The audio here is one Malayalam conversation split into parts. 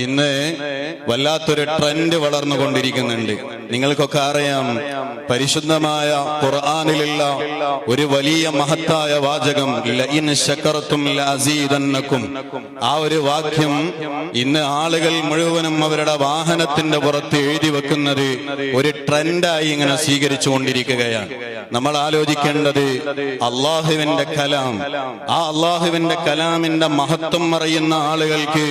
ഇന്ന് വല്ലാത്തൊരു ട്രെൻഡ് വളർന്നുകൊണ്ടിരിക്കുന്നുണ്ട്. നിങ്ങൾക്കൊക്കെ അറിയാം, പരിശുദ്ധമായ ഖുർആനിലുള്ള ഒരു വലിയ മഹത്തായ വാചകം ലഇൻ ശകർതും ലഅസീദന്നകും. ആ ഒരു വാക്യം ഇന്ന് ആളുകൾ മുഴുവനും അവരുടെ വാഹനത്തിന്റെ പുറത്ത് എഴുതി വെക്കുന്നത് ഒരു ട്രെൻഡായി ഇങ്ങനെ സ്വീകരിച്ചുകൊണ്ടിരിക്കുകയാണ്. നമ്മൾ ആലോചിക്കേണ്ടത് അള്ളാഹുവിന്റെ കലാം, ആ അള്ളാഹുവിന്റെ കലാമിന്റെ മഹത്വം അറിയുന്ന ആളുകൾക്ക്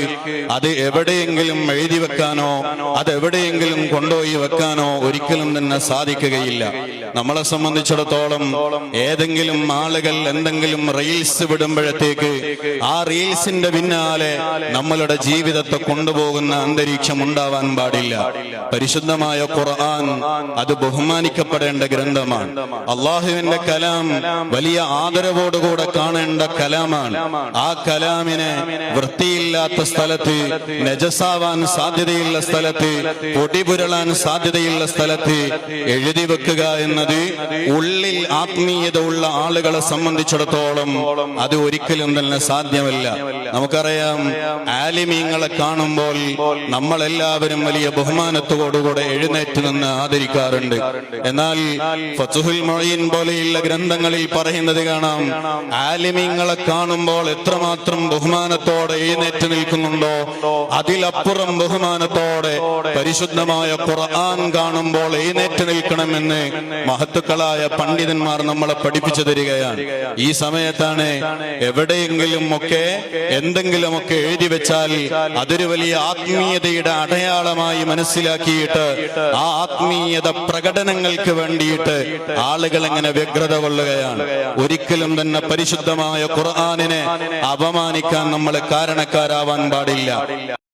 അത് എവിടെയെങ്കിലും എഴുതി വെക്കാനോ അതെവിടെയെങ്കിലും കൊണ്ടുപോയി വെക്കാനോ ഒരിക്കലും തന്നെ സാധിക്കുകയില്ല. നമ്മളെ സംബന്ധിച്ചിടത്തോളം ഏതെങ്കിലും ആളുകൾ എന്തെങ്കിലും റീൽസ് വിടുമ്പോഴത്തേക്ക് ആ റീൽസിന്റെ പിന്നാലെ നമ്മളുടെ ജീവിതത്തെ കൊണ്ടുപോകുന്ന അന്തരീക്ഷം ഉണ്ടാവാൻ പാടില്ല. പരിശുദ്ധമായ ഖുർആൻ അത് ബഹുമാനിക്കപ്പെടേണ്ട ഗ്രന്ഥമാണ്. അള്ളാഹുവിന്റെ കലാം വലിയ ആദരവോടുകൂടെ കാണേണ്ട കലാമാണ്. ആ കലാമിനെ വൃത്തിയില്ലാത്ത സ്ഥലത്ത്, നജസാവാൻ സാധ്യതയുള്ള സ്ഥലത്ത്, പൊടിപുരളാൻ സാധ്യതയുള്ള സ്ഥലത്ത് എഴുതി വെക്കുക എന്നത് ഉള്ളിൽ ആത്മീയത ഉള്ള ആളുകളെ സംബന്ധിച്ചിടത്തോളം അത് ഒരിക്കലും തന്നെ സാധ്യമല്ല. നമുക്കറിയാം, ആലിമീങ്ങളെ കാണുമ്പോൾ നമ്മളെല്ലാവരും വലിയ ബഹുമാനത്തോടുകൂടെ എഴുന്നേറ്റ് നിന്ന് ആദരിക്കാറുണ്ട്. എന്നാൽ ഫത്ഹുൽ മുഈൻ പോലെയുള്ള ഗ്രന്ഥങ്ങളിൽ പറയുന്നത് കാണാം, ആലിമീങ്ങളെ കാണുമ്പോൾ എത്രമാത്രം ബഹുമാനത്തോടെ എഴുന്നേറ്റ് നിൽക്കുന്നുണ്ടോ അതിലപ്പുറം ബഹുമാനത്തോടെ പരിശുദ്ധമായ ഖുർആൻ കാണുമ്പോൾ എഴുന്നേറ്റ് നിൽക്കണമെന്ന് മഹത്തുക്കളായ പണ്ഡിതന്മാർ നമ്മളെ പഠിപ്പിച്ചു തരികയാണ്. ഈ സമയത്താണ് എവിടെയെങ്കിലും ഒക്കെ എന്തെങ്കിലുമൊക്കെ എഴുതി വെച്ചാൽ അതൊരു വലിയ ആത്മീയതയുടെ അടയാളമായി മനസ്സിലാക്കിയിട്ട് ആ ആത്മീയത പ്രകടനങ്ങൾക്ക് വേണ്ടിയിട്ട് ആളുകൾ എങ്ങനെ വ്യഗ്രത കൊള്ളുകയാണ്. ഒരിക്കലും തന്നെ പരിശുദ്ധമായ ഖുർആനിനെ അപമാനിക്കാൻ നമ്മൾ കാരണക്കാരാവാൻ പാടില്ല.